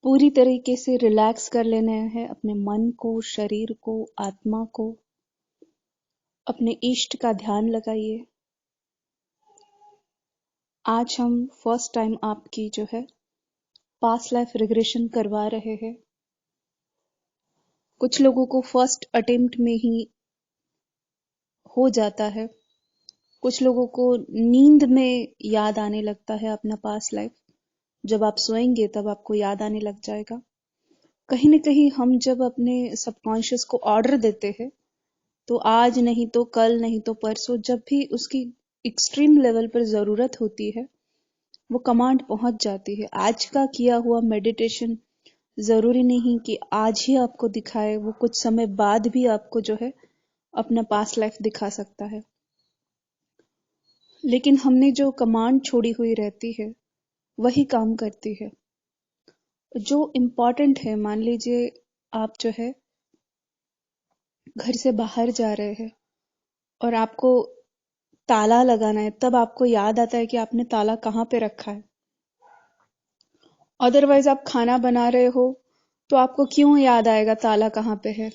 पूरी तरीके से रिलैक्स कर लेना है अपने मन को, शरीर को, आत्मा को। अपने इष्ट का ध्यान लगाइए। आज हम फर्स्ट टाइम आपकी जो है पास्ट लाइफ रिग्रेशन करवा रहे हैं। कुछ लोगों को फर्स्ट अटेम्प्ट में ही हो जाता है, कुछ लोगों को नींद में याद आने लगता है अपना पास्ट लाइफ। जब आप सोएंगे तब आपको याद आने लग जाएगा। कहीं न कहीं हम जब अपने सबकॉन्शियस को ऑर्डर देते हैं, तो आज नहीं तो कल नहीं तो परसों जब भी उसकी एक्सट्रीम लेवल पर जरूरत होती है, वो कमांड पहुंच जाती है। आज का किया हुआ मेडिटेशन जरूरी नहीं कि आज ही आपको दिखाए, वो कुछ समय बाद भी आपको जो है अपना पास्ट लाइफ दिखा सकता है। लेकिन हमने जो कमांड छोड़ी हुई रहती है वही काम करती है। जो इम्पोर्टेंट है, मान लीजिए आप जो है घर से बाहर जा रहे हैं और आपको ताला लगाना है, तब आपको याद आता है कि आपने ताला कहाँ पे रखा है। अदरवाइज आप खाना बना रहे हो तो आपको क्यों याद आएगा ताला कहाँ पे है।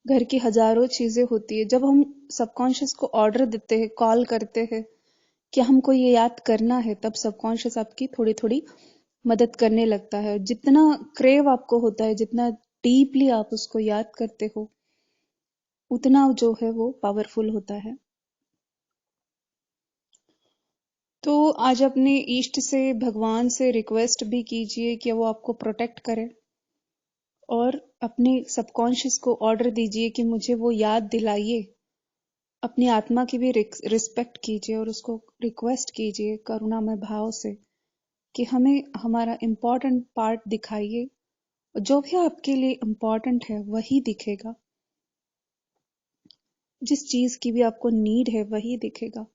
घर की हजारों चीजें होती है। जब हम सबकॉन्शियस को ऑर्डर देते हैं, कॉल करते हैं कि हमको ये याद करना है, तब सबकॉन्शियस आपकी थोड़ी थोड़ी मदद करने लगता है। जितना क्रेव आपको होता है, जितना डीपली आप उसको याद करते हो, उतना जो है वो पावरफुल होता है। तो आज अपने इष्ट से, भगवान से रिक्वेस्ट भी कीजिए कि वो आपको प्रोटेक्ट करे, और अपने सबकॉन्शियस को ऑर्डर दीजिए कि मुझे वो याद दिलाइए। अपनी आत्मा की भी रिस्पेक्ट कीजिए और उसको रिक्वेस्ट कीजिए करुणामय भाव से कि हमें हमारा इम्पोर्टेंट पार्ट दिखाइए। जो भी आपके लिए इम्पोर्टेंट है वही दिखेगा। जिस चीज की भी आपको नीड है वही दिखेगा।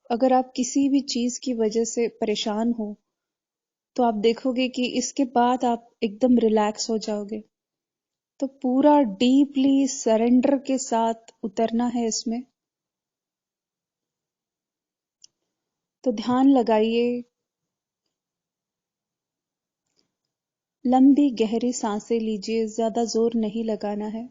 अगर आप किसी भी चीज की वजह से परेशान हो, तो आप देखोगे कि इसके बाद आप एकदम रिलैक्स हो जाओगे। तो पूरा डीपली सरेंडर के साथ उतरना है इसमें। तो ध्यान लगाइए, लंबी गहरी सांसें लीजिए, ज्यादा जोर नहीं लगाना है।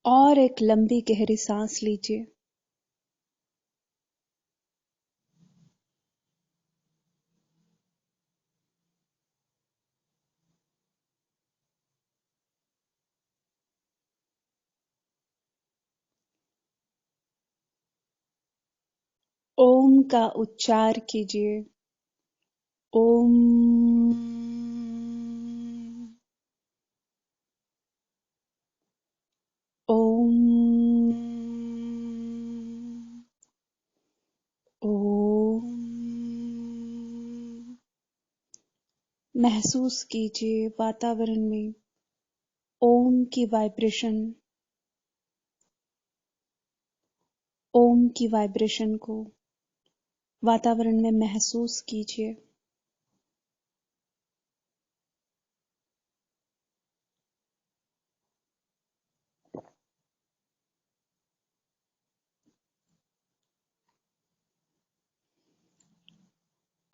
और एक लंबी गहरी सांस लीजिए। ओम का उच्चार कीजिए। ओम। ओम। ओम। महसूस कीजिए वातावरण में ओम की वाइब्रेशन, ओम की वाइब्रेशन को वातावरण में महसूस कीजिए।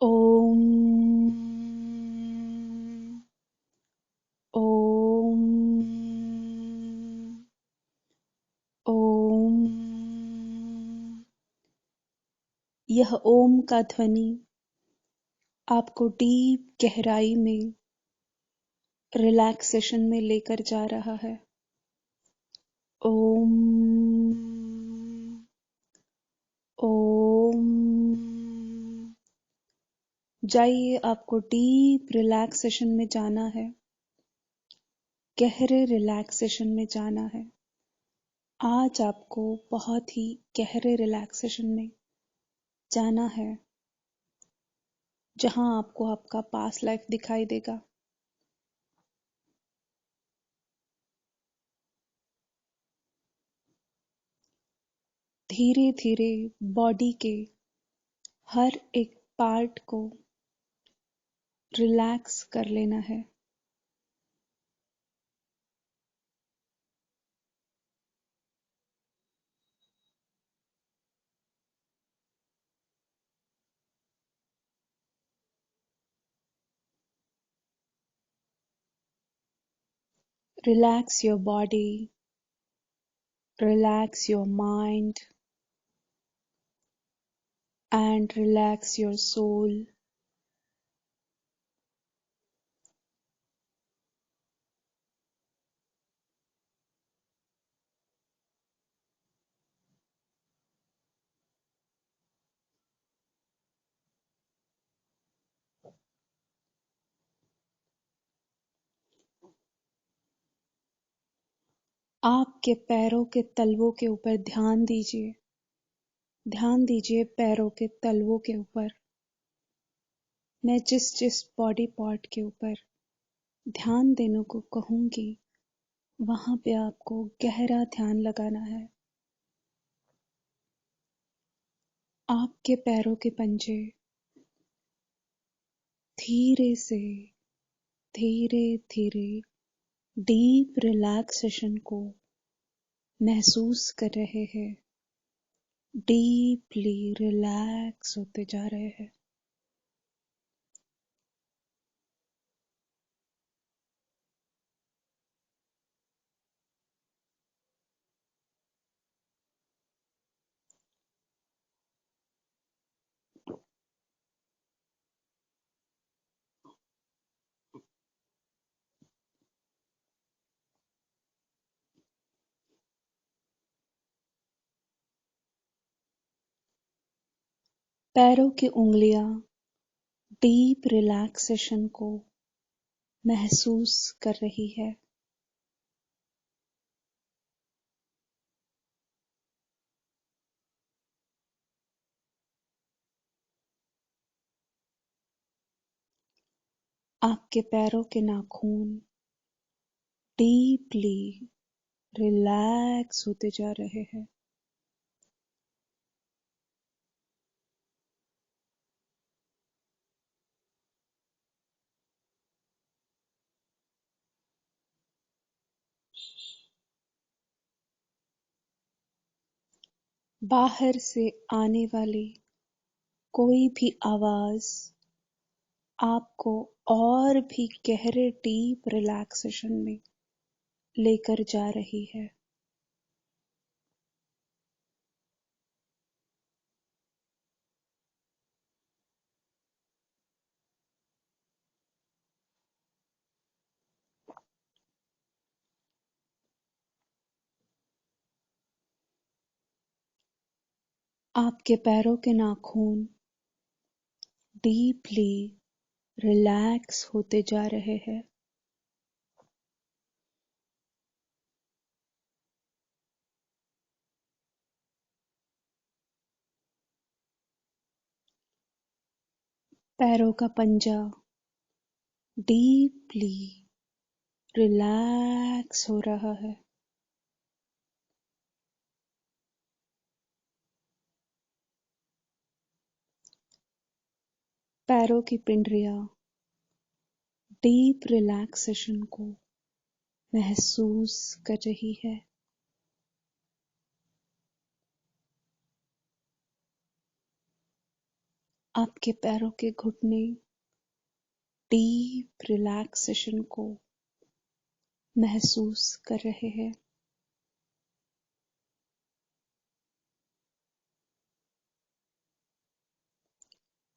ओम। ओम। ओम। यह ओम का ध्वनि आपको डीप गहराई में, रिलैक्सेशन में लेकर जा रहा है। ओम। ओम। जाइए, आपको डीप रिलैक्सेशन में जाना है। गहरे रिलैक्सेशन में जाना है। आज आपको बहुत ही गहरे रिलैक्सेशन में जाना है, जहां आपको आपका पास्ट लाइफ दिखाई देगा। धीरे धीरे बॉडी के हर एक पार्ट को रिलैक्स कर लेना है। Relax your body, relax your mind, and relax your soul. आपके पैरों के तलवों के ऊपर ध्यान दीजिए। ध्यान दीजिए पैरों के तलवों के ऊपर। मैं जिस जिस बॉडी पार्ट के ऊपर ध्यान देने को कहूंगी, वहां पे आपको गहरा ध्यान लगाना है। आपके पैरों के पंजे धीरे से धीरे धीरे डीप रिलैक्सेशन को महसूस कर रहे हैं। डीपली रिलैक्स होते जा रहे हैं। पैरों की उंगलियां डीप रिलैक्सेशन को महसूस कर रही है। आपके पैरों के नाखून डीपली रिलैक्स होते जा रहे हैं। बाहर से आने वाली कोई भी आवाज आपको और भी गहरे डीप रिलैक्सेशन में लेकर जा रही है। आपके पैरों के नाखून डीपली रिलैक्स होते जा रहे हैं। पैरों का पंजा डीपली रिलैक्स हो रहा है। पैरों की पिंडलियां डीप रिलैक्सेशन को महसूस कर रही है। आपके पैरों के घुटने डीप रिलैक्सेशन को महसूस कर रहे हैं।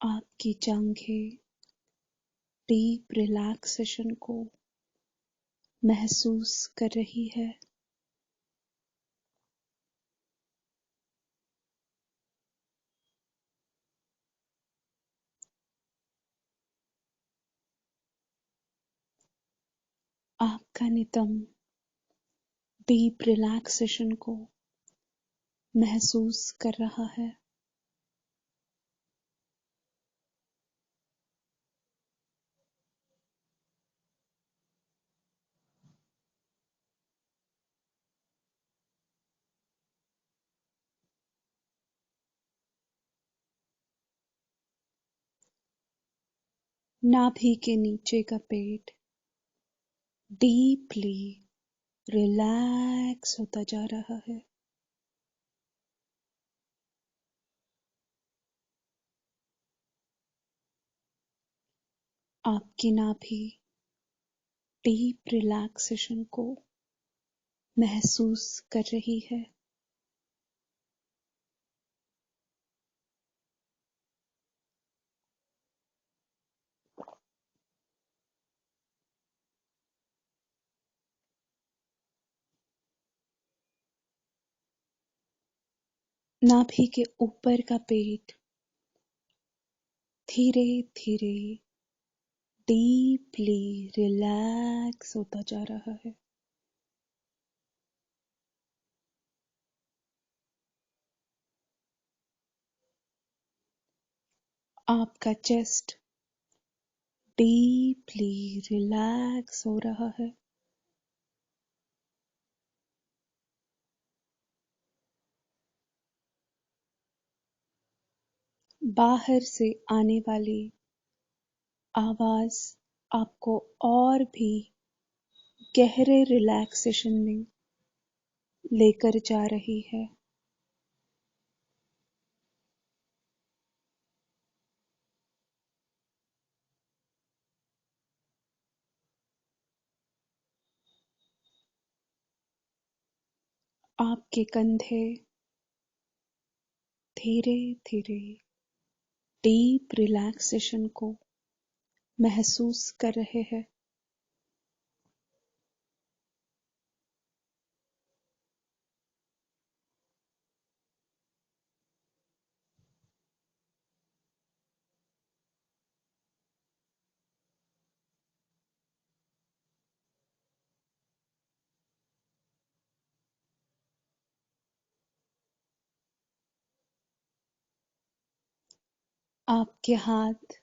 आपकी जांघें डीप रिलैक्सेशन को महसूस कर रही है। का नितंब डीप रिलैक्सेशन को महसूस कर रहा है। नाभि के नीचे का पेट डीपली रिलैक्स होता जा रहा है। आपकी नाभि डीप रिलैक्सेशन को महसूस कर रही है। नाभि के ऊपर का पेट धीरे धीरे डीपली रिलैक्स होता जा रहा है। आपका चेस्ट डीपली रिलैक्स हो रहा है। बाहर से आने वाली आवाज आपको और भी गहरे रिलैक्सेशन में लेकर जा रही है। आपके कंधे धीरे धीरे डीप रिलैक्सेशन को महसूस कर रहे हैं। आपके हाथ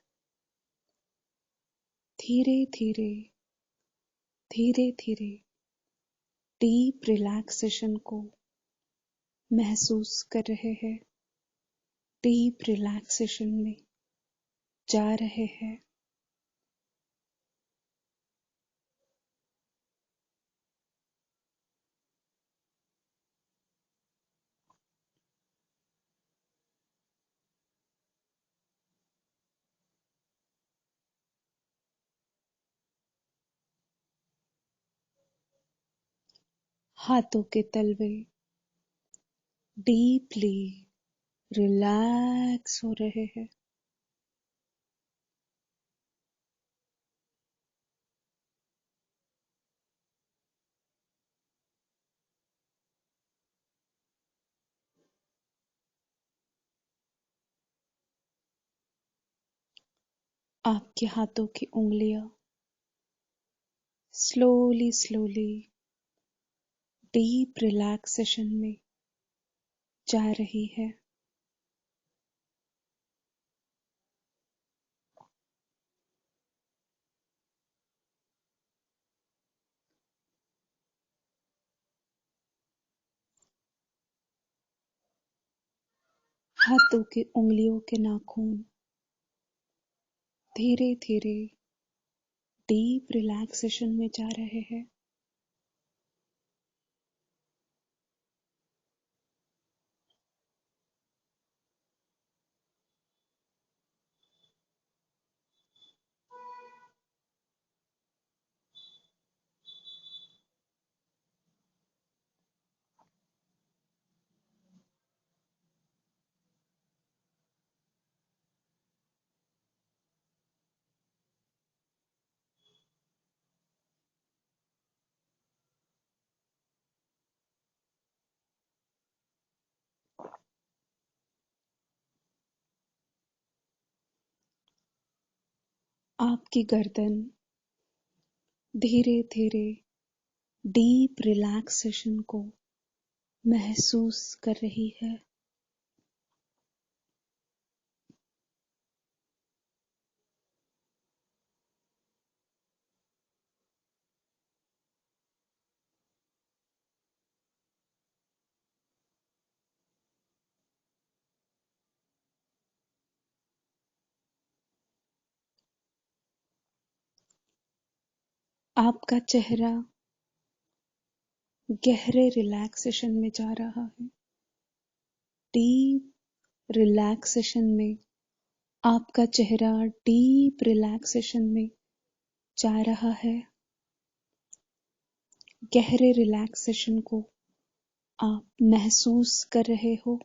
धीरे धीरे धीरे धीरे डीप रिलैक्सेशन को महसूस कर रहे हैं, डीप रिलैक्सेशन में जा रहे हैं। हाथों के तलवे डीपली रिलैक्स हो रहे हैं। आपके हाथों की उंगलियां स्लोली स्लोली डीप रिलैक्सेशन में जा रही है। हाथों की उंगलियों के नाखून धीरे धीरे डीप रिलैक्सेशन में जा रहे हैं। आपकी गर्दन धीरे धीरे डीप रिलैक्सेशन को महसूस कर रही है। आपका चेहरा गहरे रिलैक्सेशन में जा रहा है। डीप रिलैक्सेशन में आपका चेहरा डीप रिलैक्सेशन में जा रहा है। गहरे रिलैक्सेशन को आप महसूस कर रहे हो।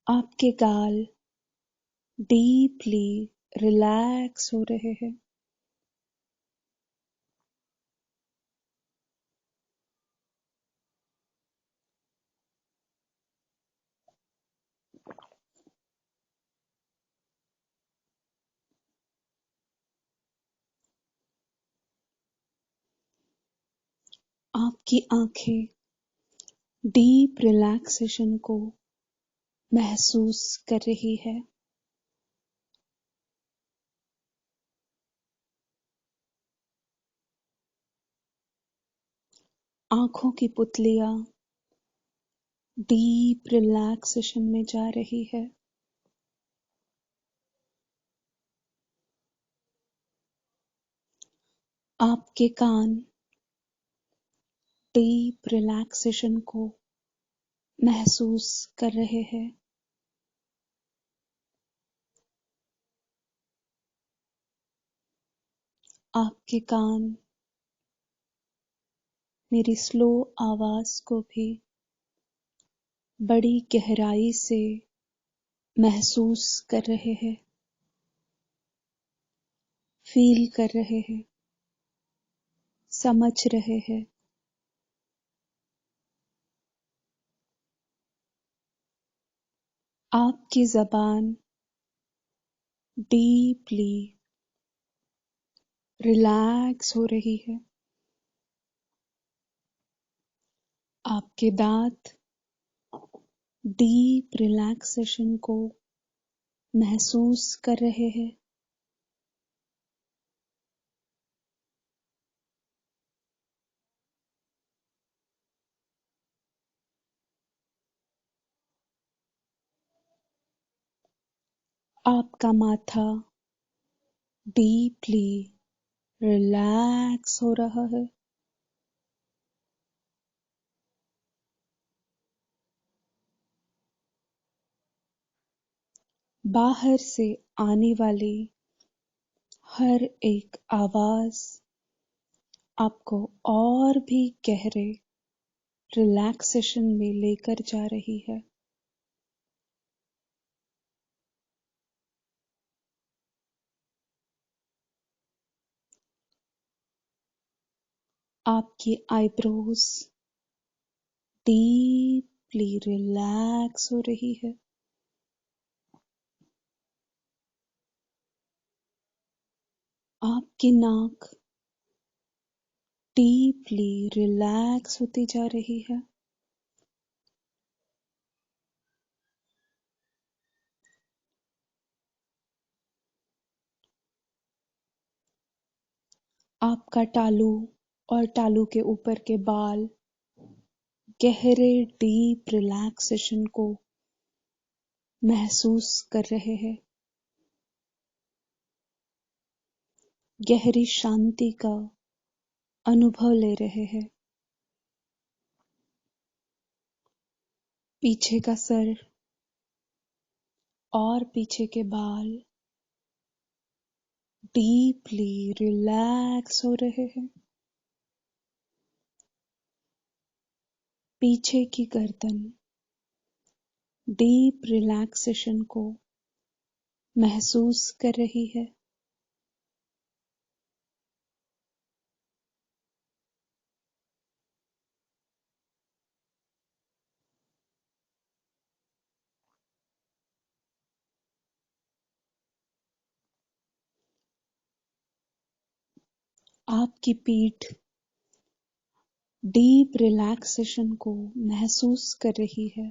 आपके गाल डीपली रिलैक्स हो रहे हैं। आपकी आंखें डीप रिलैक्सेशन को महसूस कर रही है। आंखों की पुतलियां डीप रिलैक्सेशन में जा रही है। आपके कान डीप रिलैक्सेशन को महसूस कर रहे हैं। आपके कान मेरी स्लो आवाज को भी बड़ी गहराई से महसूस कर रहे हैं, फील कर रहे हैं, समझ रहे हैं। आपकी जबान डीपली रिलैक्स हो रही है। आपके दांत डीप रिलैक्सेशन को महसूस कर रहे हैं। आपका माथा डीपली रिलैक्स हो रहा है। बाहर से आने वाली हर एक आवाज आपको और भी गहरे रिलैक्सेशन में लेकर जा रही है। आपकी आईब्रोज डीपली रिलैक्स हो रही है। आपकी नाक डीपली रिलैक्स होती जा रही है। आपका तालू और तालू के ऊपर के बाल गहरे डीप रिलैक्सेशन को महसूस कर रहे हैं। गहरी शांति का अनुभव ले रहे हैं। पीछे का सर और पीछे के बाल डीपली रिलैक्स हो रहे हैं। पीछे की गर्दन डीप रिलैक्सेशन को महसूस कर रही है। आपकी पीठ डीप रिलैक्सेशन को महसूस कर रही है।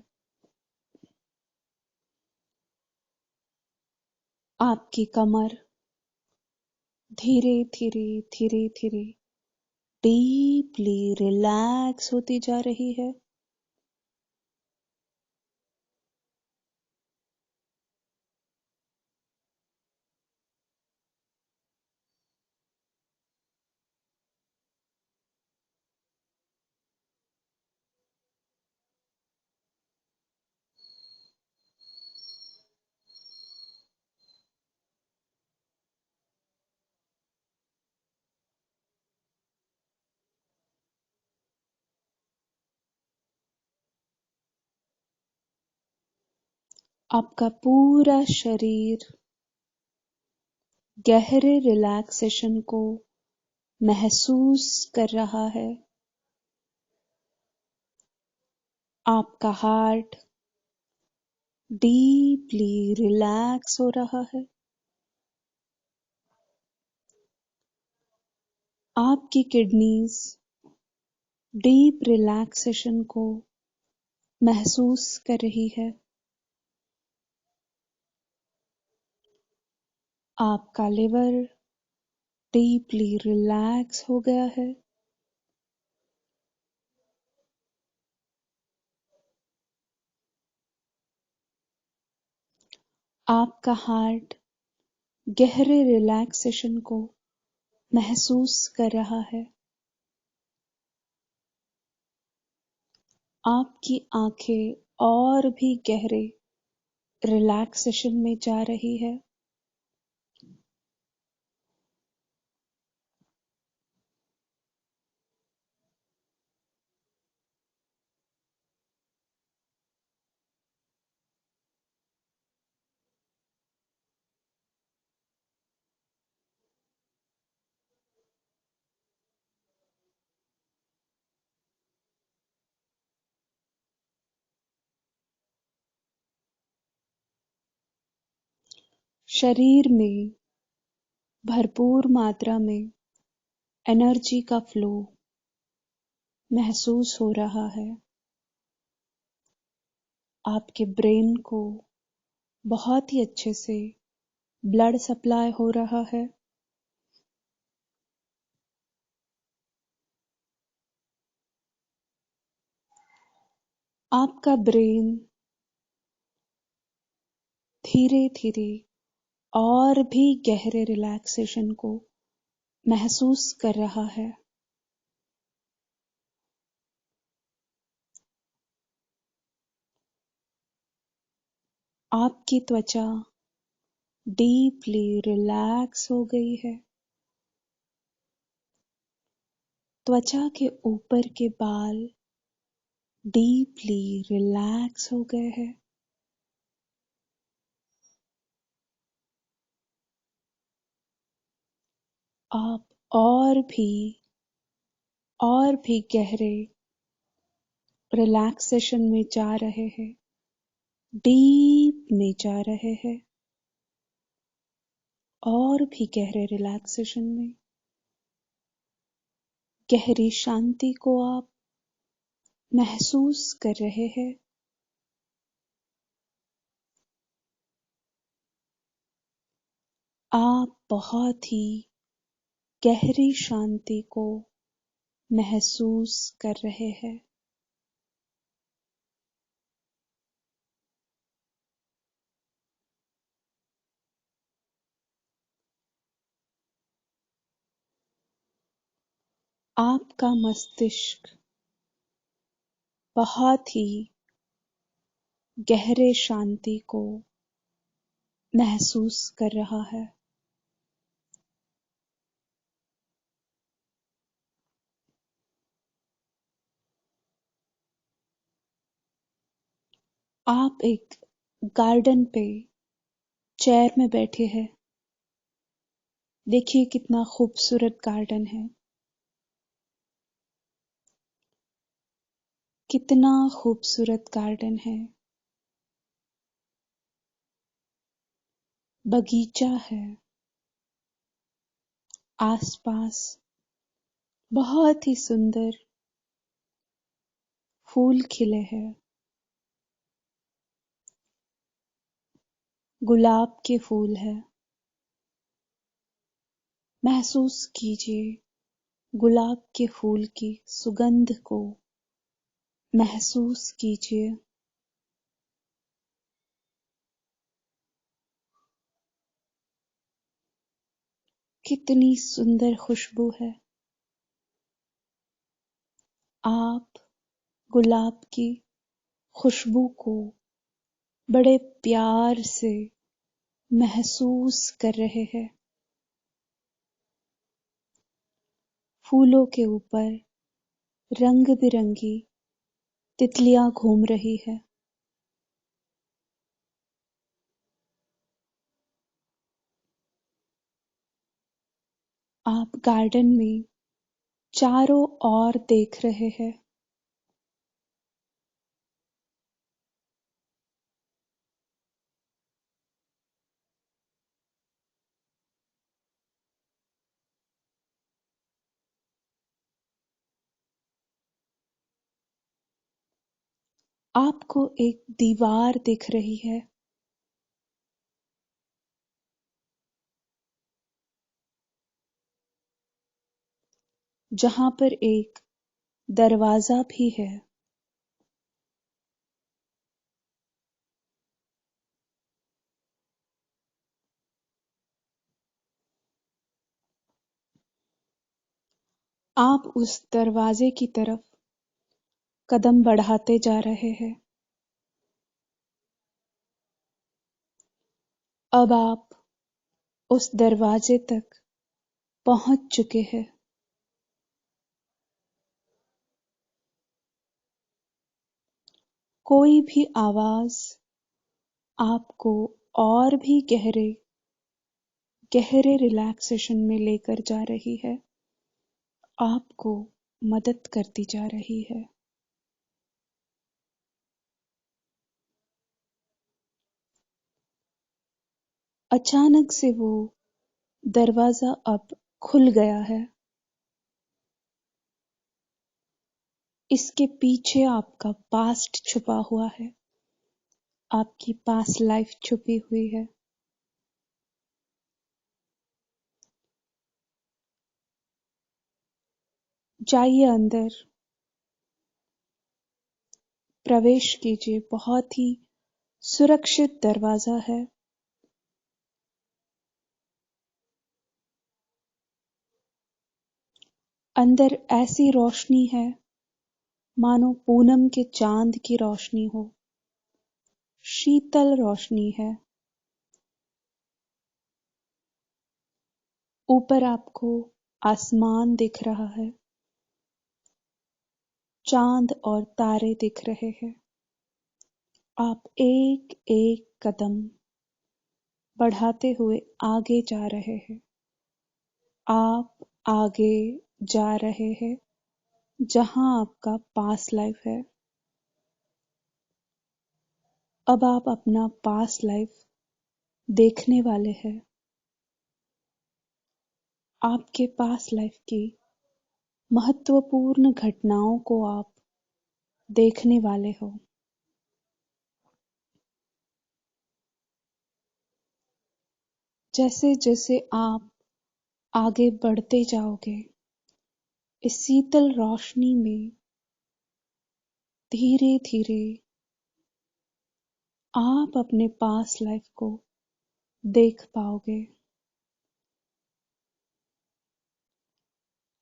आपकी कमर धीरे धीरे धीरे धीरे डीपली रिलैक्स होती जा रही है। आपका पूरा शरीर गहरे रिलैक्सेशन को महसूस कर रहा है। आपका हार्ट डीपली रिलैक्स हो रहा है। आपकी किडनीज डीप रिलैक्सेशन को महसूस कर रही है। आपका लिवर डीपली रिलैक्स हो गया है। आपका हार्ट गहरे रिलैक्सेशन को महसूस कर रहा है। आपकी आंखें और भी गहरे रिलैक्सेशन में जा रही है। शरीर में भरपूर मात्रा में एनर्जी का फ्लो महसूस हो रहा है। आपके ब्रेन को बहुत ही अच्छे से ब्लड सप्लाई हो रहा है। आपका ब्रेन धीरे धीरे और भी गहरे रिलैक्सेशन को महसूस कर रहा है। आपकी त्वचा डीपली रिलैक्स हो गई है। त्वचा के ऊपर के बाल डीपली रिलैक्स हो गए हैं। आप और भी गहरे रिलैक्सेशन में जा रहे हैं, डीप में जा रहे हैं, और भी गहरे रिलैक्सेशन में। गहरी शांति को आप महसूस कर रहे हैं। आप बहुत ही गहरी शांति को महसूस कर रहे हैं। आपका मस्तिष्क बहुत ही गहरे शांति को महसूस कर रहा है। आप एक गार्डन पे चेयर में बैठे हैं। देखिए कितना खूबसूरत गार्डन है। कितना खूबसूरत गार्डन है। बगीचा है। आसपास बहुत ही सुंदर फूल खिले हैं। गुलाब के फूल है। महसूस कीजिए गुलाब के फूल की सुगंध को। महसूस कीजिए कितनी सुंदर खुशबू है। आप गुलाब की खुशबू को बड़े प्यार से महसूस कर रहे हैं। फूलों के ऊपर रंग बिरंगी तितलियां घूम रही है। आप गार्डन में चारों ओर देख रहे हैं। आपको एक दीवार दिख रही है। जहां पर एक दरवाजा भी है। आप उस दरवाजे की तरफ कदम बढ़ाते जा रहे हैं। अब आप उस दरवाजे तक पहुंच चुके हैं। कोई भी आवाज आपको और भी गहरे गहरे रिलैक्सेशन में लेकर जा रही है। आपको मदद करती जा रही है। अचानक से वो दरवाजा अब खुल गया है। इसके पीछे आपका पास्ट छुपा हुआ है। आपकी पास्ट लाइफ छुपी हुई है। जाइए अंदर, प्रवेश कीजिए। बहुत ही सुरक्षित दरवाजा है। अंदर ऐसी रोशनी है मानो पूनम के चांद की रोशनी हो। शीतल रोशनी है। ऊपर आपको आसमान दिख रहा है। चांद और तारे दिख रहे हैं। आप एक एक कदम बढ़ाते हुए आगे जा रहे हैं। आप आगे जा रहे हैं जहां आपका पास्ट लाइफ है। अब आप अपना पास्ट लाइफ देखने वाले हैं। आपके पास्ट लाइफ की महत्वपूर्ण घटनाओं को आप देखने वाले हो। जैसे जैसे आप आगे बढ़ते जाओगे, इस शीतल रोशनी में धीरे धीरे आप अपने पास्ट लाइफ को देख पाओगे।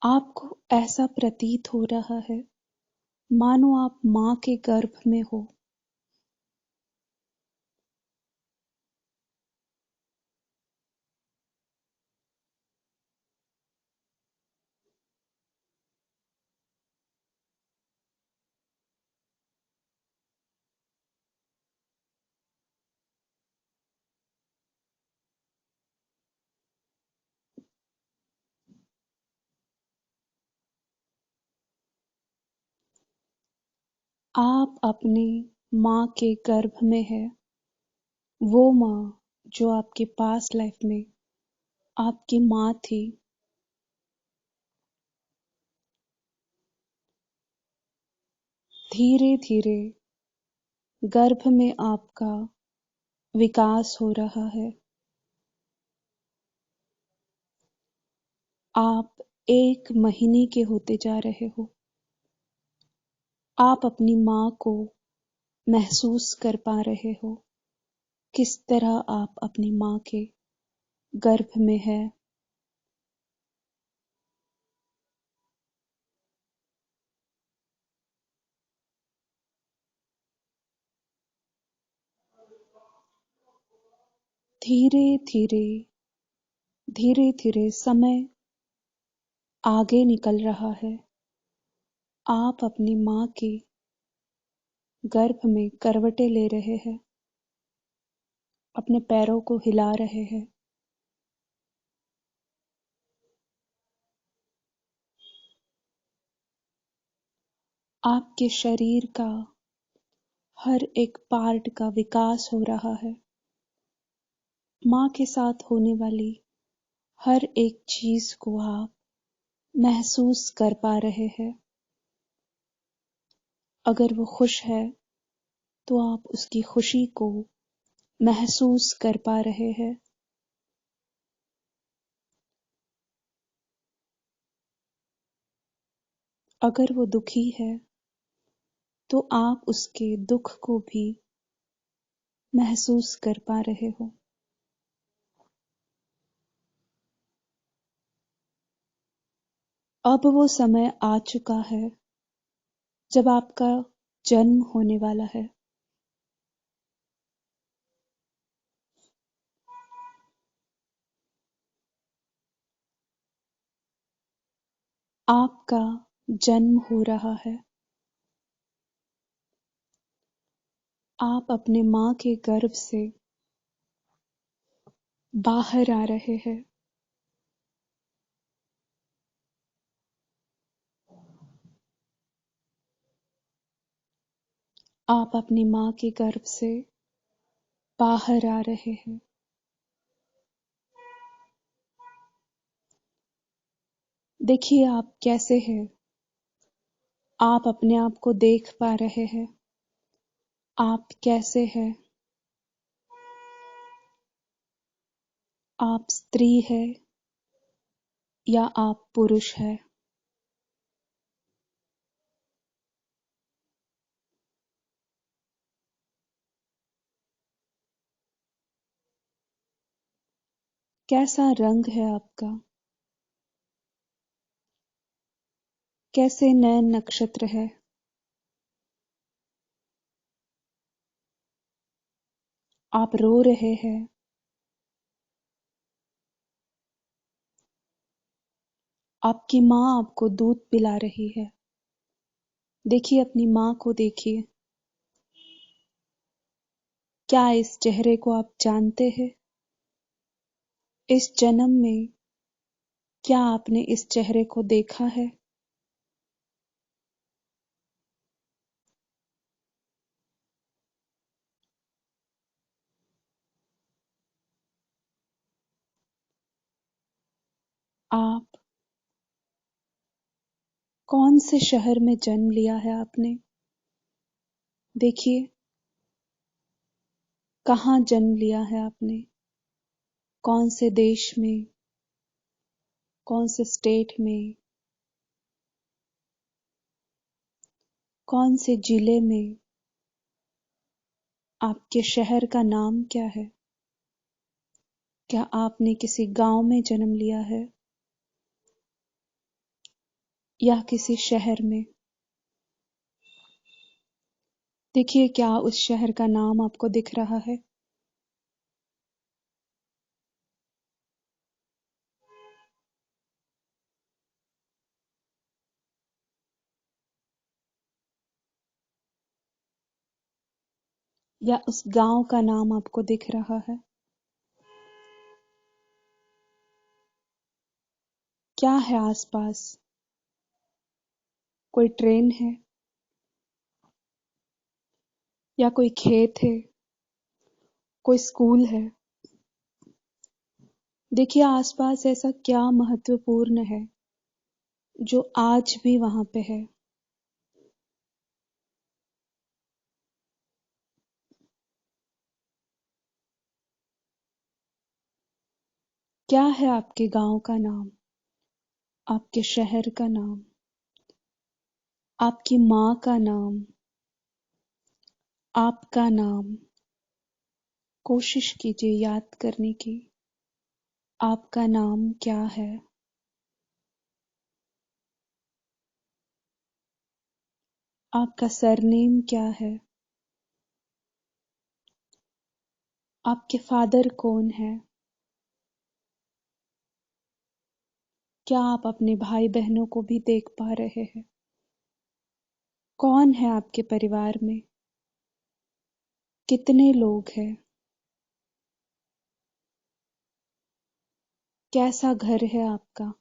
आपको ऐसा प्रतीत हो रहा है मानो आप मां के गर्भ में हो। आप अपने मां के गर्भ में है। वो मां जो आपके पास्ट लाइफ में आपकी मां थी। धीरे धीरे गर्भ में आपका विकास हो रहा है। आप 1 महीने के होते जा रहे हो। आप अपनी माँ को महसूस कर पा रहे हो, किस तरह आप अपनी माँ के गर्भ में है। धीरे धीरे धीरे धीरे समय आगे निकल रहा है। आप अपनी माँ के गर्भ में करवटें ले रहे हैं, अपने पैरों को हिला रहे हैं। आपके शरीर का हर एक पार्ट का विकास हो रहा है। माँ के साथ होने वाली हर एक चीज को आप महसूस कर पा रहे हैं। अगर वो खुश है तो आप उसकी खुशी को महसूस कर पा रहे हैं। अगर वो दुखी है तो आप उसके दुख को भी महसूस कर पा रहे हो। अब वो समय आ चुका है जब आपका जन्म होने वाला है। आपका जन्म हो रहा है। आप अपने माँ के गर्भ से बाहर आ रहे हैं। आप अपनी माँ के गर्भ से बाहर आ रहे हैं। देखिए आप कैसे हैं। आप अपने आप को देख पा रहे हैं। आप कैसे हैं। आप स्त्री है या आप पुरुष है। कैसा रंग है आपका। कैसे नयन नक्षत्र है। आप रो रहे हैं। आपकी माँ आपको दूध पिला रही है। देखिए अपनी माँ को देखिए। क्या इस चेहरे को आप जानते हैं। इस जन्म में क्या आपने इस चेहरे को देखा है। आप कौन से शहर में जन्म लिया है आपने। देखिए कहाँ जन्म लिया है आपने। कौन से देश में, कौन से स्टेट में, कौन से जिले में। आपके शहर का नाम क्या है। क्या आपने किसी गांव में जन्म लिया है या किसी शहर में। देखिए क्या उस शहर का नाम आपको दिख रहा है। या उस गांव का नाम आपको दिख रहा है। क्या है आसपास। कोई ट्रेन है या कोई खेत है, कोई स्कूल है। देखिए आसपास ऐसा क्या महत्वपूर्ण है जो आज भी वहां पे है। क्या है आपके गांव का नाम, आपके शहर का नाम, आपकी माँ का नाम, आपका नाम? कोशिश कीजिए याद करने की। आपका नाम क्या है? आपका सरनेम क्या है? आपके फादर कौन है? क्या आप अपने भाई बहनों को भी देख पा रहे हैं? कौन है आपके परिवार में? कितने लोग हैं? कैसा घर है आपका?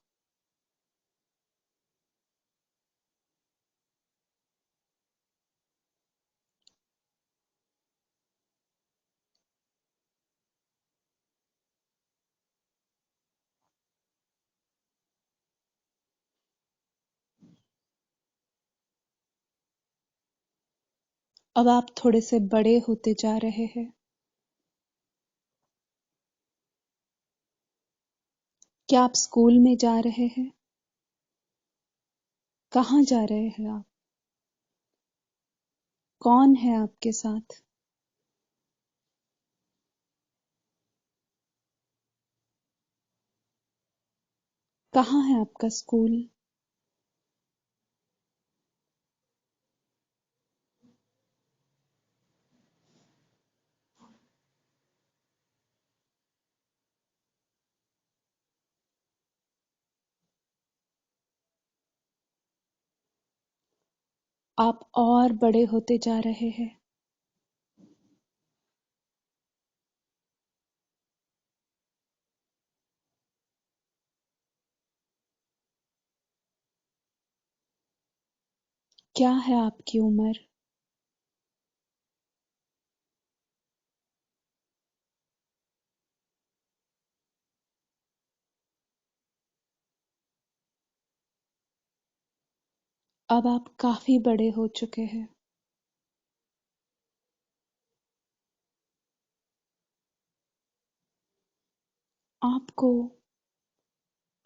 अब आप थोड़े से बड़े होते जा रहे हैं। क्या आप स्कूल में जा रहे हैं? कहाँ जा रहे हैं आप? कौन है आपके साथ? कहाँ है आपका स्कूल? आप और बड़े होते जा रहे हैं। क्या है आपकी उम्र? अब आप काफी बड़े हो चुके हैं। आपको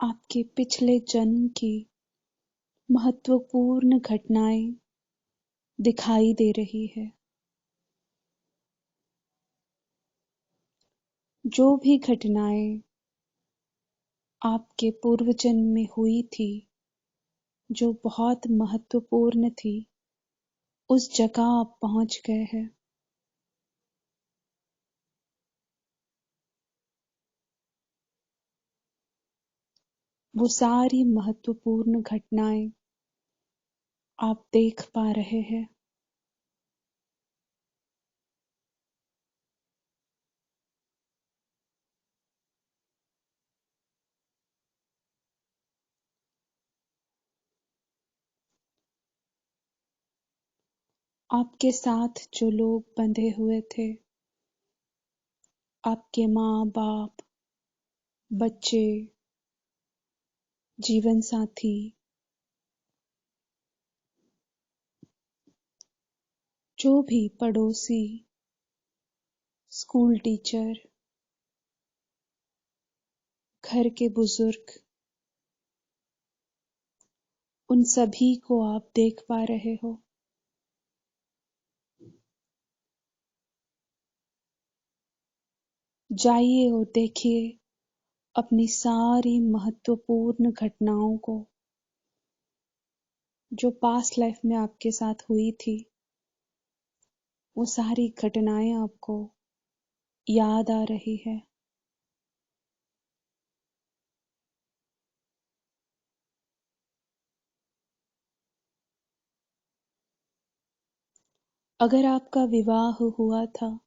आपके पिछले जन्म की महत्वपूर्ण घटनाएं दिखाई दे रही है। जो भी घटनाएं आपके पूर्व जन्म में हुई थी, जो बहुत महत्वपूर्ण थी, उस जगह आप पहुंच गए हैं। वो सारी महत्वपूर्ण घटनाएं आप देख पा रहे हैं। आपके साथ जो लोग बंधे हुए थे, आपके माँ बाप, बच्चे, जीवन साथी, जो भी पड़ोसी, स्कूल टीचर, घर के बुजुर्ग, उन सभी को आप देख पा रहे हो। जाइए और देखिए अपनी सारी महत्वपूर्ण घटनाओं को, जो पास्ट लाइफ में आपके साथ हुई थी। वो सारी घटनाएं आपको याद आ रही है। अगर आपका विवाह हुआ था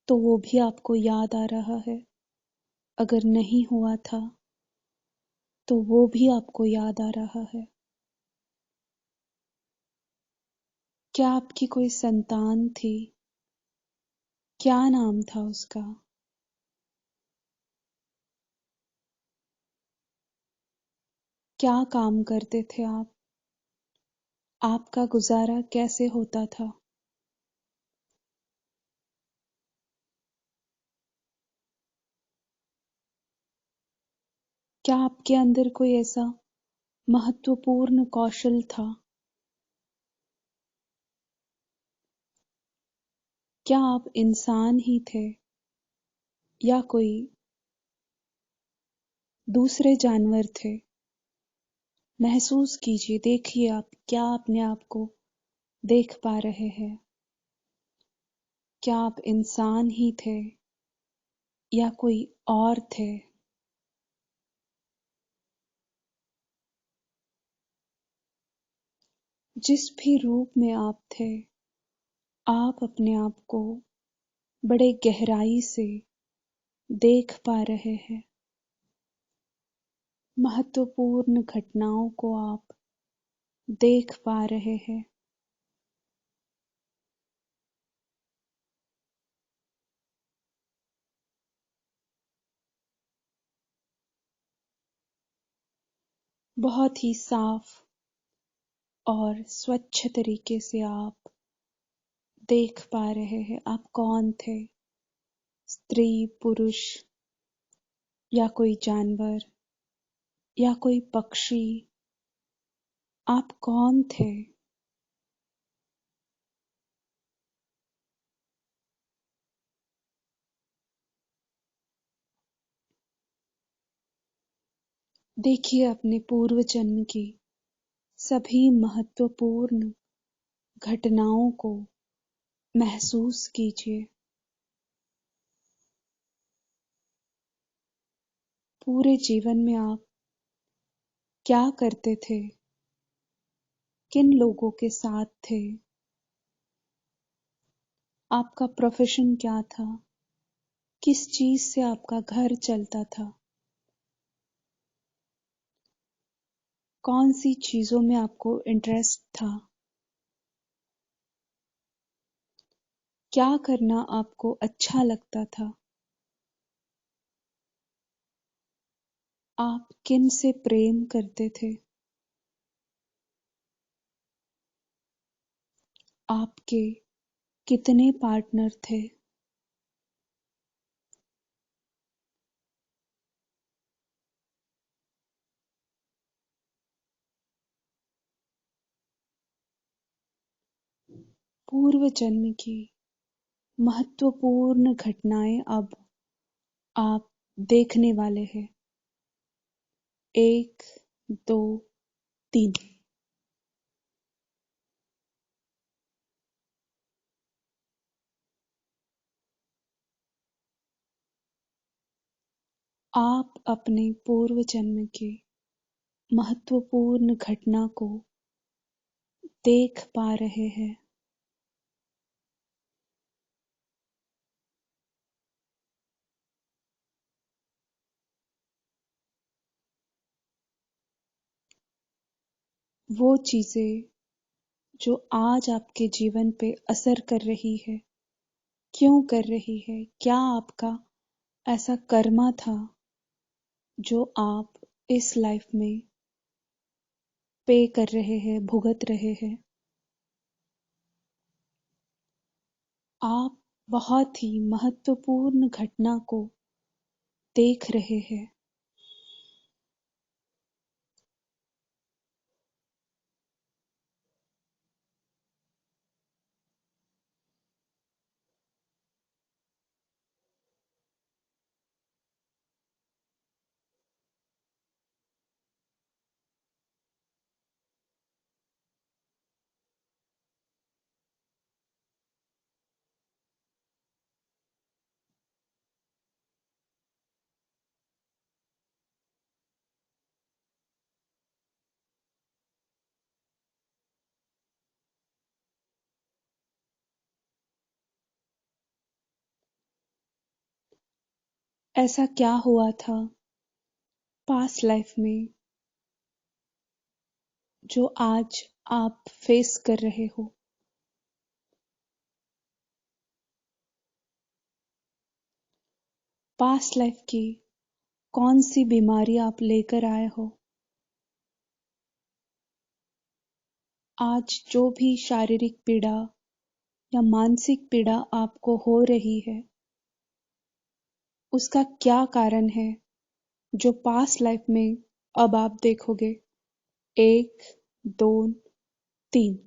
तो वो भी आपको याद आ रहा है। अगर नहीं हुआ था तो वो भी आपको याद आ रहा है। क्या आपकी कोई संतान थी? क्या नाम था उसका? क्या काम करते थे आप? आपका गुजारा कैसे होता था? क्या आपके अंदर कोई ऐसा महत्वपूर्ण कौशल था? क्या आप इंसान ही थे या कोई दूसरे जानवर थे? महसूस कीजिए, देखिए आप क्या अपने आप को देख पा रहे हैं। क्या आप इंसान ही थे या कोई और थे? जिस भी रूप में आप थे, आप अपने आप को बड़े गहराई से देख पा रहे हैं। महत्वपूर्ण घटनाओं को आप देख पा रहे हैं। बहुत ही साफ और स्वच्छ तरीके से आप देख पा रहे हैं आप कौन थे, स्त्री, पुरुष या कोई जानवर या कोई पक्षी। आप कौन थे? देखिए अपने पूर्व जन्म की सभी महत्वपूर्ण घटनाओं को महसूस कीजिए। पूरे जीवन में आप क्या करते थे? किन लोगों के साथ थे? आपका प्रोफेशन क्या था? किस चीज से आपका घर चलता था? कौन सी चीजों में आपको इंटरेस्ट था? क्या करना आपको अच्छा लगता था? आप किन से प्रेम करते थे? आपके कितने पार्टनर थे? पूर्व जन्म की महत्वपूर्ण घटनाएं अब आप देखने वाले हैं। 1, 2, 3। आप अपने पूर्व जन्म के महत्वपूर्ण घटना को देख पा रहे हैं। वो चीजें जो आज आपके जीवन पे असर कर रही है, क्यों कर रही है? क्या आपका ऐसा कर्मा था जो आप इस लाइफ में पे कर रहे हैं, भुगत रहे हैं? आप बहुत ही महत्वपूर्ण घटना को देख रहे हैं। ऐसा क्या हुआ था पास्ट लाइफ में जो आज आप फेस कर रहे हो? पास्ट लाइफ की कौन सी बीमारी आप लेकर आए हो? आज जो भी शारीरिक पीड़ा या मानसिक पीड़ा आपको हो रही है, उसका क्या कारण है? जो पास्ट लाइफ में अब आप देखोगे। 1, 2, 3।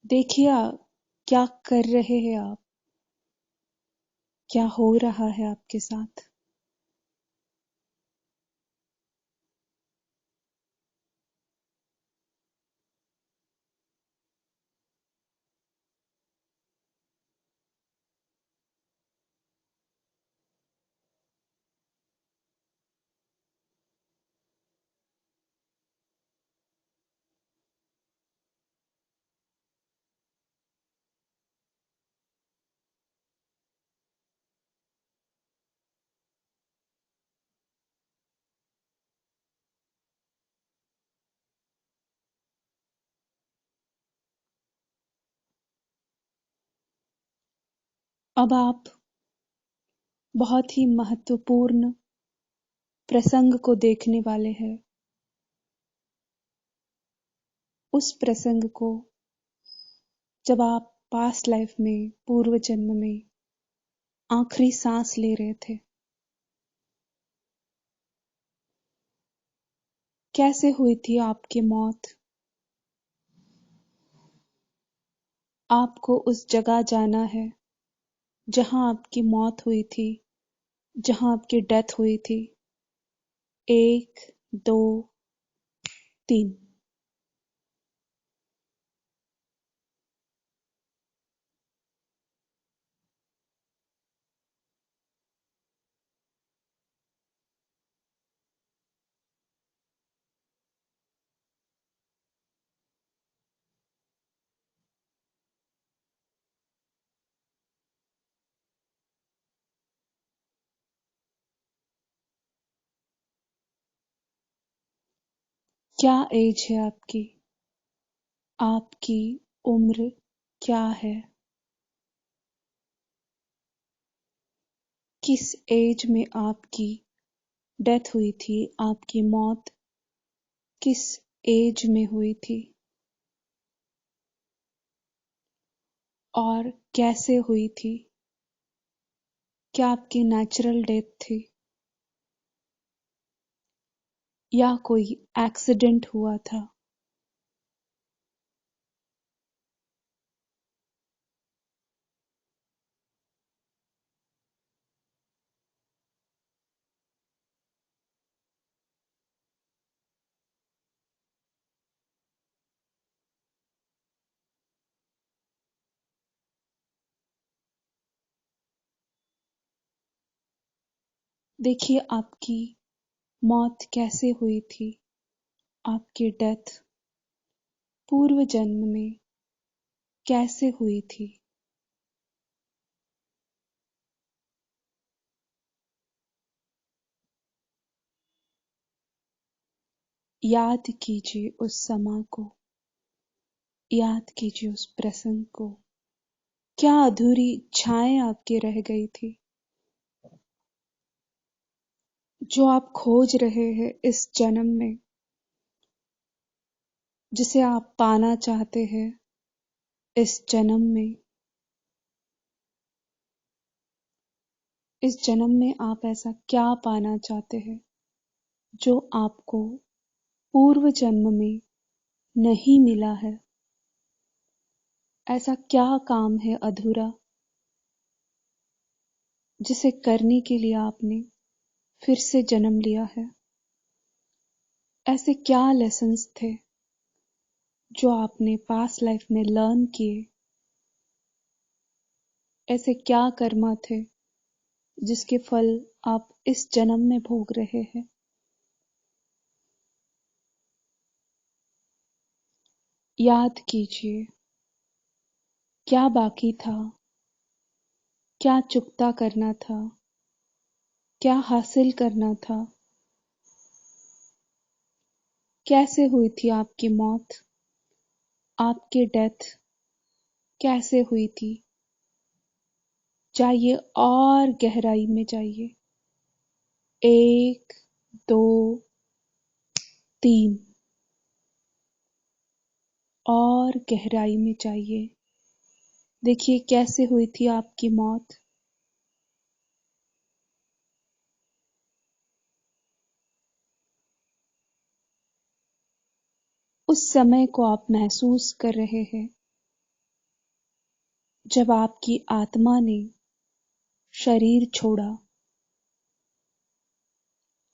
देखिए क्या कर रहे हैं आप, क्या हो रहा है आपके साथ। अब आप बहुत ही महत्वपूर्ण प्रसंग को देखने वाले हैं। उस प्रसंग को जब आप पास्ट लाइफ में, पूर्व जन्म में आखिरी सांस ले रहे थे। कैसे हुई थी आपकी मौत। आपको उस जगह जाना है जहां आपकी मौत हुई थी, जहां आपकी डेथ हुई थी। 1, 2, 3। क्या एज है आपकी, आपकी उम्र क्या है, किस एज में आपकी डेथ हुई थी, आपकी मौत किस एज में हुई थी और कैसे हुई थी। क्या आपकी नेचुरल डेथ थी या कोई एक्सीडेंट हुआ था। देखिए आपकी मौत कैसे हुई थी, आपकी डेथ पूर्व जन्म में कैसे हुई थी। याद कीजिए उस समय को, याद कीजिए उस प्रसंग को। क्या अधूरी इच्छाएं आपकी रह गई थी जो आप खोज रहे हैं इस जन्म में, जिसे आप पाना चाहते हैं इस जन्म में। इस जन्म में आप ऐसा क्या पाना चाहते हैं जो आपको पूर्व जन्म में नहीं मिला है। ऐसा क्या काम है अधूरा जिसे करने के लिए आपने फिर से जन्म लिया है। ऐसे क्या लेसन्स थे जो आपने पास्ट लाइफ में लर्न किए। ऐसे क्या कर्मा थे जिसके फल आप इस जन्म में भोग रहे हैं। याद कीजिए क्या बाकी था, क्या चुकता करना था, क्या हासिल करना था? कैसे हुई थी आपकी मौत? आपकी डेथ कैसे हुई थी? जाइए और गहराई में जाइए। 1, 2, 3 और गहराई में जाइए। देखिए कैसे हुई थी आपकी मौत। उस समय को आप महसूस कर रहे हैं जब आपकी आत्मा ने शरीर छोड़ा।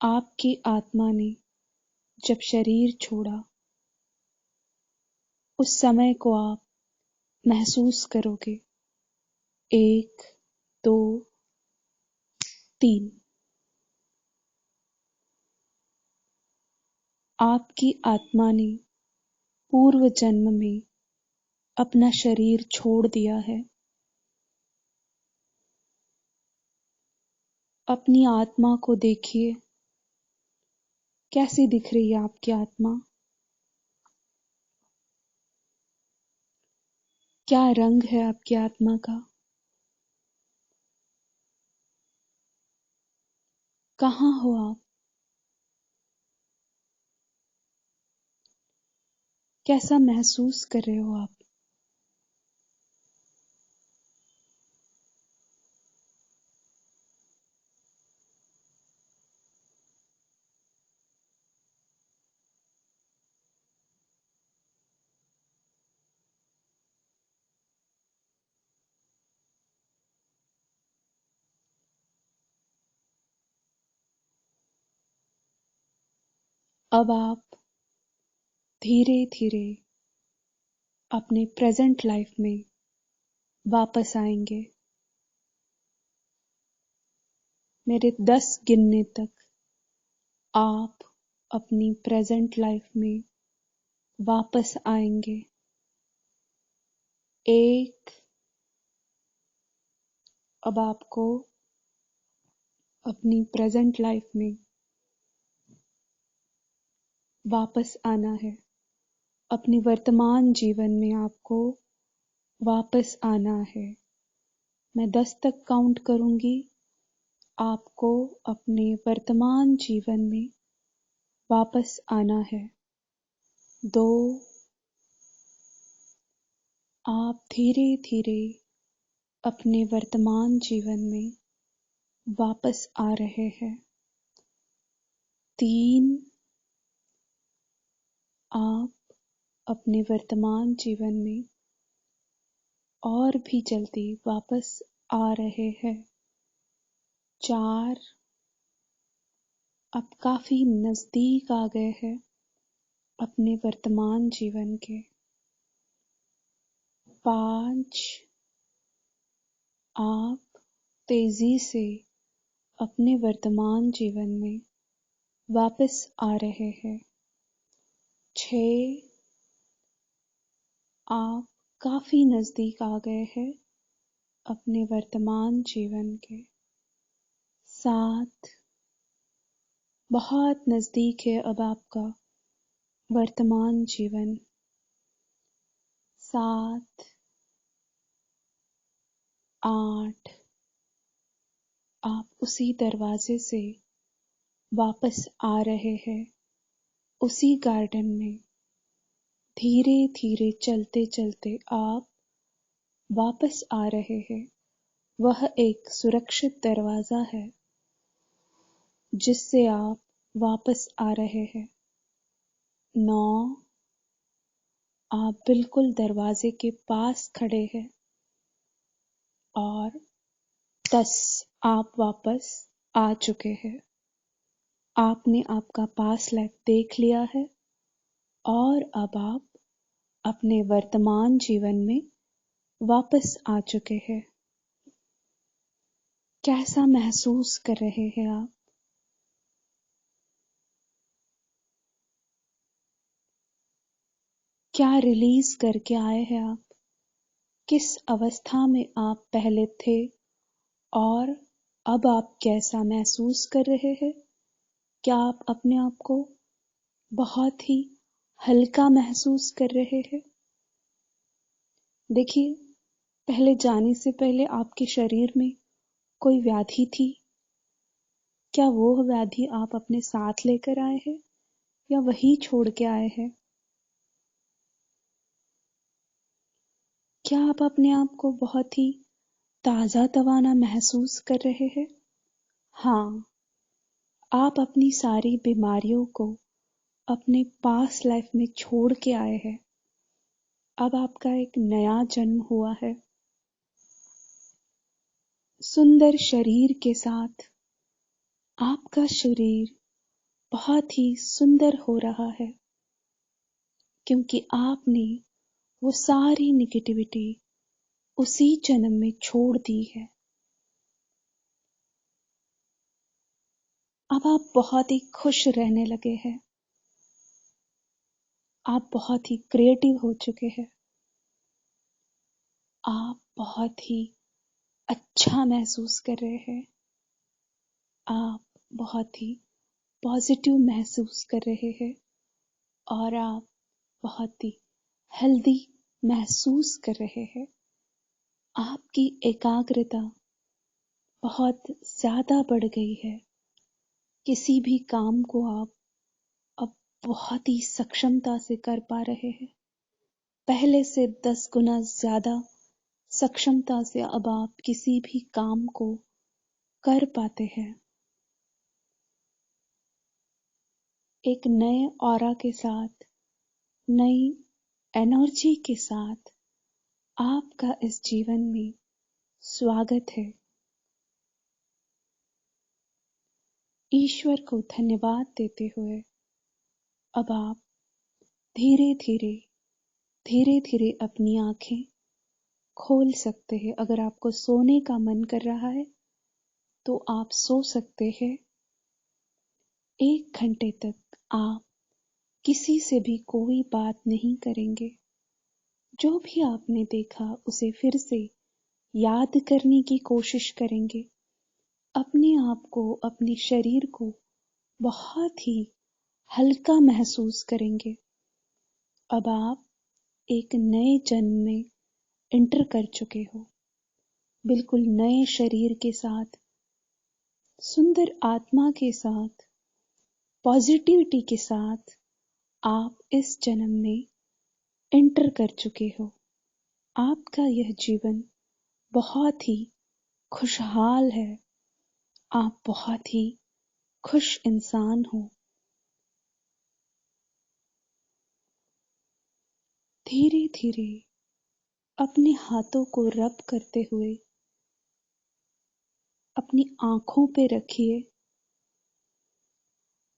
आपकी आत्मा ने जब शरीर छोड़ा, उस समय को आप महसूस करोगे। 1, 2, 3 आपकी आत्मा ने पूर्व जन्म में अपना शरीर छोड़ दिया है। अपनी आत्मा को देखिए, कैसी दिख रही है आपकी आत्मा? क्या रंग है आपकी आत्मा का? कहाँ हो आप? कैसा महसूस कर रहे हो आप? अब आप धीरे धीरे अपने प्रेजेंट लाइफ में वापस आएंगे। मेरे 10 गिनने तक आप अपनी प्रेजेंट लाइफ में वापस आएंगे। 1, अब आपको अपनी प्रेजेंट लाइफ में वापस आना है। अपनी वर्तमान जीवन में आपको वापस आना है। मैं 10 तक काउंट करूंगी। आपको अपने वर्तमान जीवन में वापस आना है। 2, आप धीरे धीरे अपने वर्तमान जीवन में वापस आ रहे हैं। 3, आप अपने वर्तमान जीवन में और भी जल्दी वापस आ रहे हैं। 4, आप काफी नजदीक आ गए हैं अपने वर्तमान जीवन के। 5, आप तेजी से अपने वर्तमान जीवन में वापस आ रहे हैं। 6, आप काफी नजदीक आ गए हैं अपने वर्तमान जीवन के। 7, बहुत नजदीक है अब आपका वर्तमान जीवन। 7, 8, आप उसी दरवाजे से वापस आ रहे हैं। उसी गार्डन में धीरे धीरे चलते चलते आप वापस आ रहे हैं। वह एक सुरक्षित दरवाजा है जिससे आप वापस आ रहे हैं। 9, आप बिल्कुल दरवाजे के पास खड़े हैं। और 10, आप वापस आ चुके हैं। आपने आपका पास्ट लाइफ देख लिया है और अब आप अपने वर्तमान जीवन में वापस आ चुके हैं। कैसा महसूस कर रहे हैं आप? क्या रिलीज करके आए हैं आप? किस अवस्था में आप पहले थे और अब आप कैसा महसूस कर रहे हैं? क्या आप अपने आप को बहुत ही हल्का महसूस कर रहे हैं? देखिए, पहले जाने से पहले आपके शरीर में कोई व्याधि थी। क्या वो व्याधि आप अपने साथ लेकर आए हैं या वही छोड़ के आए हैं? क्या आप अपने आप को बहुत ही ताजा तवाना महसूस कर रहे हैं? हाँ, आप अपनी सारी बीमारियों को अपने पास्ट लाइफ में छोड़ के आए हैं। अब आपका एक नया जन्म हुआ है, सुंदर शरीर के साथ। आपका शरीर बहुत ही सुंदर हो रहा है क्योंकि आपने वो सारी निगेटिविटी उसी जन्म में छोड़ दी है। अब आप बहुत ही खुश रहने लगे हैं। आप बहुत ही क्रिएटिव हो चुके हैं। आप बहुत ही अच्छा महसूस कर रहे हैं। आप बहुत ही पॉजिटिव महसूस कर रहे हैं और आप बहुत ही हेल्दी महसूस कर रहे हैं। आपकी एकाग्रता बहुत ज्यादा बढ़ गई है। किसी भी काम को आप अब बहुत ही सक्षमता से कर पा रहे हैं। पहले से 10 गुना ज्यादा सक्षमता से अब आप किसी भी काम को कर पाते हैं। एक नए ऑरा के साथ, नई एनर्जी के साथ आपका इस जीवन में स्वागत है। ईश्वर को धन्यवाद देते हुए अब आप धीरे धीरे धीरे धीरे अपनी आंखें खोल सकते हैं। अगर आपको सोने का मन कर रहा है तो आप सो सकते हैं। 1 घंटे तक आप किसी से भी कोई बात नहीं करेंगे। जो भी आपने देखा उसे फिर से याद करने की कोशिश करेंगे। अपने आप को, अपने शरीर को बहुत ही हल्का महसूस करेंगे। अब आप एक नए जन्म में एंटर कर चुके हो, बिल्कुल नए शरीर के साथ, सुंदर आत्मा के साथ, पॉजिटिविटी के साथ आप इस जन्म में एंटर कर चुके हो। आपका यह जीवन बहुत ही खुशहाल है। आप बहुत ही खुश इंसान हो। धीरे धीरे अपने हाथों को रब करते हुए अपनी आंखों पे रखिए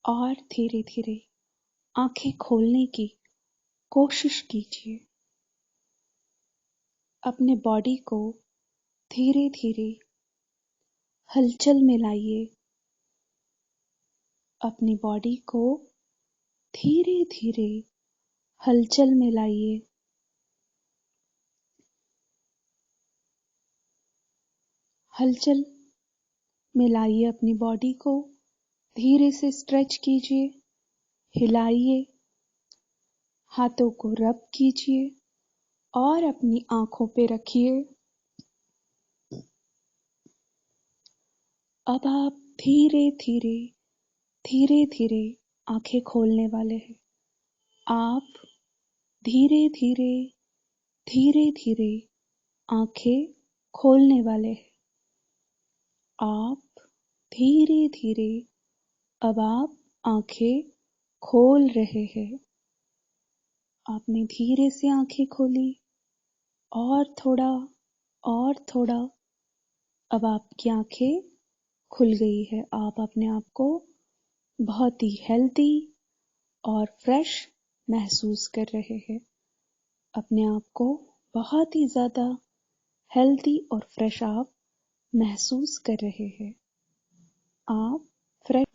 और धीरे धीरे आंखें खोलने की कोशिश कीजिए। अपने बॉडी को धीरे धीरे हलचल में लाइए। अपनी बॉडी को धीरे धीरे हलचल में लाइए। हलचल में लाइए अपनी बॉडी को। धीरे से स्ट्रेच कीजिए, हिलाइए, हाथों को रब कीजिए और अपनी आंखों पे रखिए। अब आप धीरे धीरे धीरे धीरे आंखें खोलने वाले हैं। आप धीरे धीरे धीरे धीरे आंखें खोलने वाले हैं। आप धीरे धीरे अब आप आंखें खोल रहे हैं। आपने धीरे से आंखें खोली और थोड़ा और थोड़ा। अब आपकी आंखें खुल गई है। आप अपने आप को बहुत ही हेल्दी और फ्रेश महसूस कर रहे हैं। अपने आप को बहुत ही ज्यादा हेल्दी और फ्रेश आप महसूस कर रहे हैं। आप फ्रेश